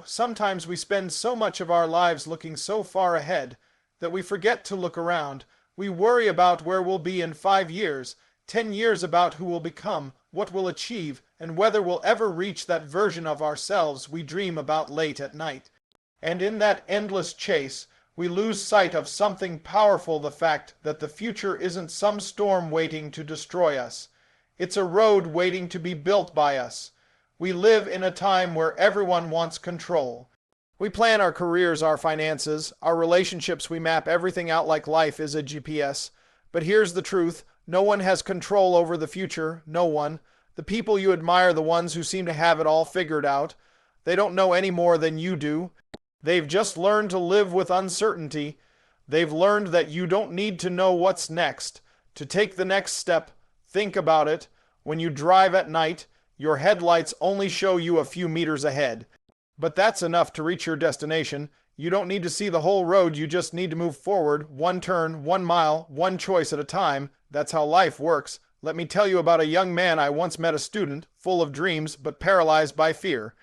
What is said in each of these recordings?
Sometimes we spend so much of our lives looking so far ahead that we forget to look around. We worry about where we'll be in 5 years, 10 years, about who we'll become, what we'll achieve, and whether we'll ever reach that version of ourselves we dream about late at night. And in that endless chase, we lose sight of something powerful: the fact that the future isn't some storm waiting to destroy us. It's a road waiting to be built by us. We live in a time where everyone wants control. We plan our careers, our finances, our relationships. We map everything out like life is a GPS. But here's the truth: no one has control over the future. No one. The people you admire, the ones who seem to have it all figured out, they don't know any more than you do. They've just learned to live with uncertainty. They've learned that you don't need to know what's next to take the next step. Think about it. When you drive at night, your headlights only show you a few meters ahead. But that's enough to reach your destination. You don't need to see the whole road. You just need to move forward, one turn, 1 mile, one choice at a time. That's how life works. Let me tell you about a young man. I once met, a student, full of dreams, but paralyzed by fear.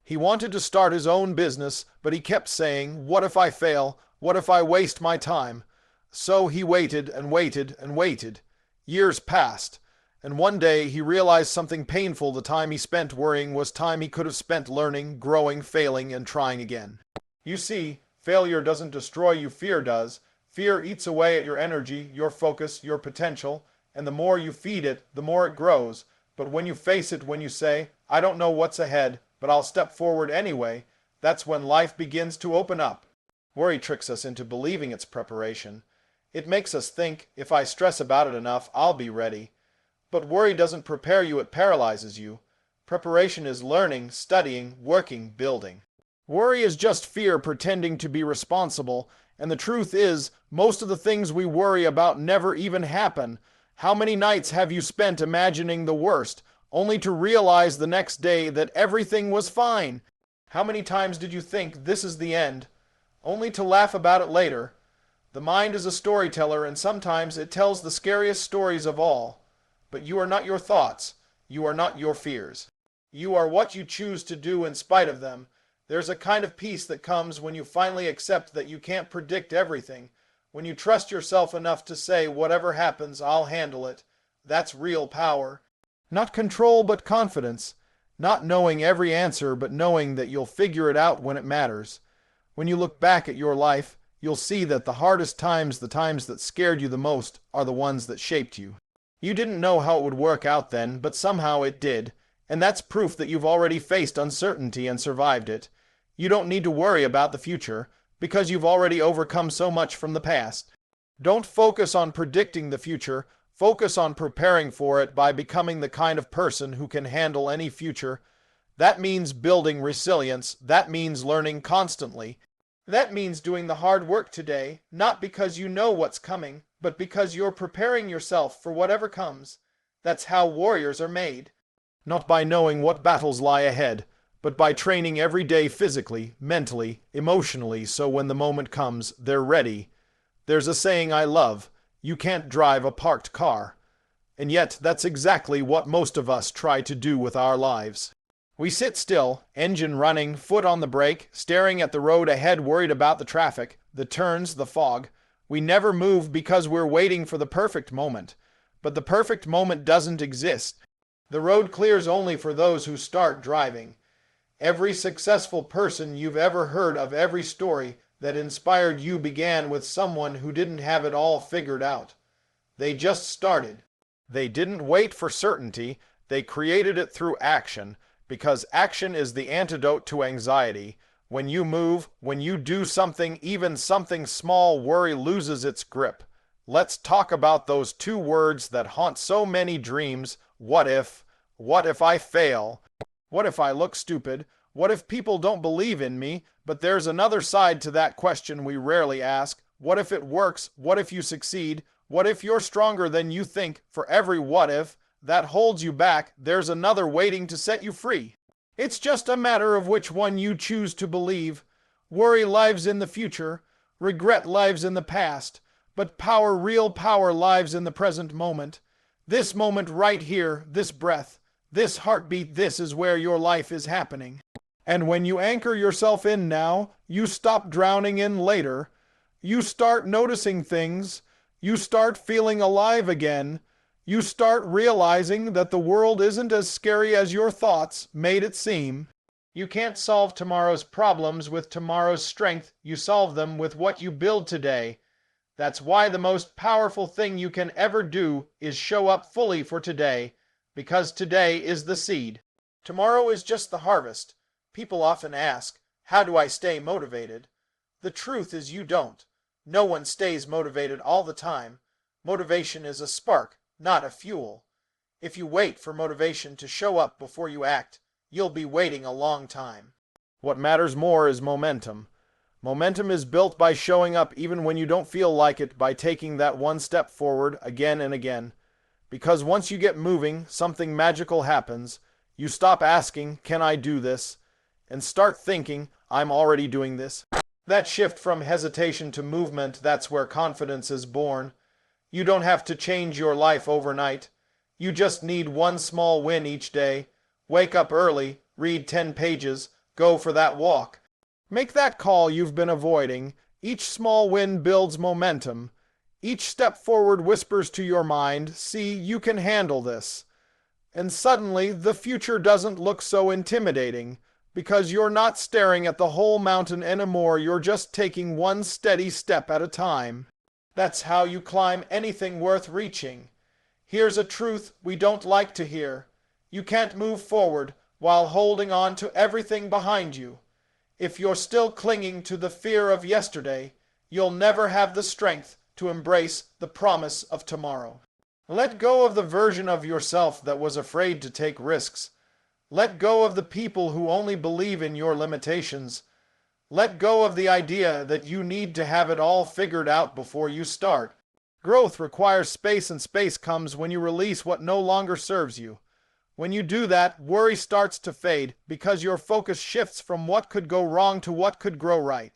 He wanted to start his own business, but he kept saying, "What if I fail? What if I waste my time?" So he waited and waited and waited. Years passed, and one day he realized something painful. The time he spent worrying was time he could have spent learning, growing, failing, and trying again. You see, failure doesn't destroy you, fear does. Fear eats away at your energy, your focus, your potential, and the more you feed it, the more it grows. But when you face it, when you say, "I don't know what's ahead, but I'll step forward anyway," that's when life begins to open up. Worry tricks us into believing it's preparation. It makes us think, "If I stress about it enough, I'll be ready." But worry doesn't prepare you, it paralyzes you. Preparation is learning, studying, working, building. Worry is just fear pretending to be responsible, and the truth is, most of the things we worry about never even happen. How many nights have you spent imagining the worst, only to realize the next day that everything was fine? How many times did you think this is the end, only to laugh about it later? The mind is a storyteller, and sometimes it tells the scariest stories of all. But you are not your thoughts. You are not your fears. You are what you choose to do in spite of them. There's a kind of peace that comes when you finally accept that you can't predict everything. When you trust yourself enough to say, "Whatever happens, I'll handle it." That's real power. Not control, but confidence. Not knowing every answer, but knowing that you'll figure it out when it matters. When you look back at your life, you'll see that the hardest times, the times that scared you the most, are the ones that shaped you. You didn't know how it would work out then, but somehow it did. And that's proof that you've already faced uncertainty and survived it. You don't need to worry about the future, because you've already overcome so much from the past. Don't focus on predicting the future. Focus on preparing for it by becoming the kind of person who can handle any future. That means building resilience. That means learning constantly. That means doing the hard work today, not because you know what's coming, but because you're preparing yourself for whatever comes. That's how warriors are made. Not by knowing what battles lie ahead, but by training every day physically, mentally, emotionally, so when the moment comes, they're ready. There's a saying I love: you can't drive a parked car. And yet, that's exactly what most of us try to do with our lives. We sit still, engine running, foot on the brake, staring at the road ahead, worried about the traffic, the turns, the fog. We never move because we're waiting for the perfect moment. But the perfect moment doesn't exist. The road clears only for those who start driving. Every successful person you've ever heard of, every story that inspired you, began with someone who didn't have it all figured out. They just started. They didn't wait for certainty. They created it through action, because action is the antidote to anxiety. When you move, when you do something, even something small, worry loses its grip. Let's talk about those 2 words that haunt so many dreams. What if? What if I fail? What if I look stupid? What if people don't believe in me? But there's another side to that question we rarely ask. What if it works? What if you succeed? What if you're stronger than you think? For every what if that holds you back, there's another waiting to set you free. It's just a matter of which one you choose to believe. Worry lives in the future. Regret lives in the past. But power, real power, lives in the present moment. This moment right here, this breath, this heartbeat, this is where your life is happening. And when you anchor yourself in now, you stop drowning in later. You start noticing things. You start feeling alive again. You start realizing that the world isn't as scary as your thoughts made it seem. You can't solve tomorrow's problems with tomorrow's strength. You solve them with what you build today. That's why the most powerful thing you can ever do is show up fully for today, because today is the seed. Tomorrow is just the harvest. People often ask, how do I stay motivated? The truth is you don't. No one stays motivated all the time. Motivation is a spark, not a fuel. If you wait for motivation to show up before you act, you'll be waiting a long time. What matters more is momentum. Momentum is built by showing up even when you don't feel like it, by taking that one step forward again and again. Because once you get moving, something magical happens. You stop asking, can I do this? And start thinking, I'm already doing this. That shift from hesitation to movement, that's where confidence is born. You don't have to change your life overnight. You just need one small win each day. Wake up early, read 10 pages, go for that walk. Make that call you've been avoiding. Each small win builds momentum. Each step forward whispers to your mind, see, you can handle this. And suddenly, the future doesn't look so intimidating, because you're not staring at the whole mountain anymore, you're just taking one steady step at a time. That's how you climb anything worth reaching. Here's a truth we don't like to hear. You can't move forward while holding on to everything behind you. If you're still clinging to the fear of yesterday, you'll never have the strength to embrace the promise of tomorrow. Let go of the version of yourself that was afraid to take risks. Let go of the people who only believe in your limitations. Let go of the idea that you need to have it all figured out before you start. Growth requires space, and space comes when you release what no longer serves you. When you do that, worry starts to fade because your focus shifts from what could go wrong to what could grow right.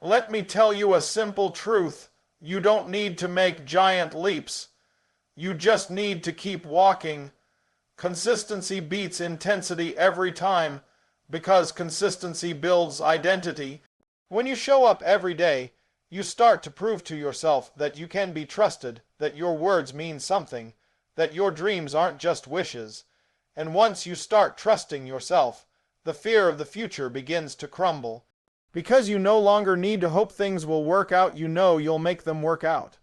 Let me tell you a simple truth. You don't need to make giant leaps. You just need to keep walking. Consistency beats intensity every time because consistency builds identity. When you show up every day, you start to prove to yourself that you can be trusted, that your words mean something, that your dreams aren't just wishes. And once you start trusting yourself, the fear of the future begins to crumble. Because you no longer need to hope things will work out, you know you'll make them work out.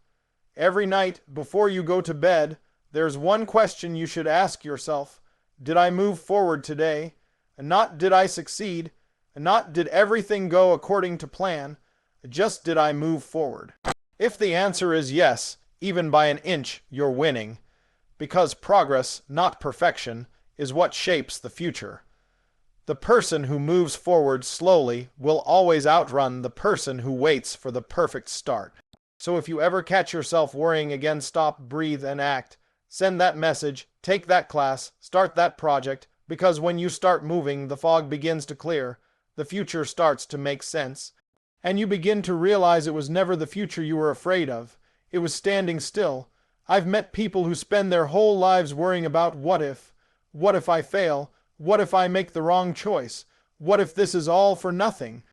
Every night, before you go to bed, there's one question you should ask yourself. Did I move forward today? And not did I succeed? And not did everything go according to plan? Just did I move forward? If the answer is yes, even by an inch, you're winning. Because progress, not perfection, is what shapes the future. The person who moves forward slowly will always outrun the person who waits for the perfect start. So if you ever catch yourself worrying again, stop, breathe, and act. Send that message, take that class, start that project, because when you start moving, the fog begins to clear, the future starts to make sense, and you begin to realize it was never the future you were afraid of. It was standing still. I've met people who spend their whole lives worrying about what if I fail, what if I make the wrong choice, what if this is all for nothing?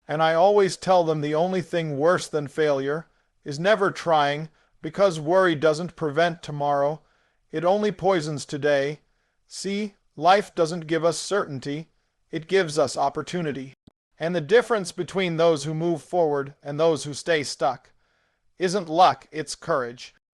And I always tell them the only thing worse than failure is never trying, because worry doesn't prevent tomorrow. It only poisons today. See, life doesn't give us certainty. It gives us opportunity. And the difference between those who move forward and those who stay stuck isn't luck, it's courage.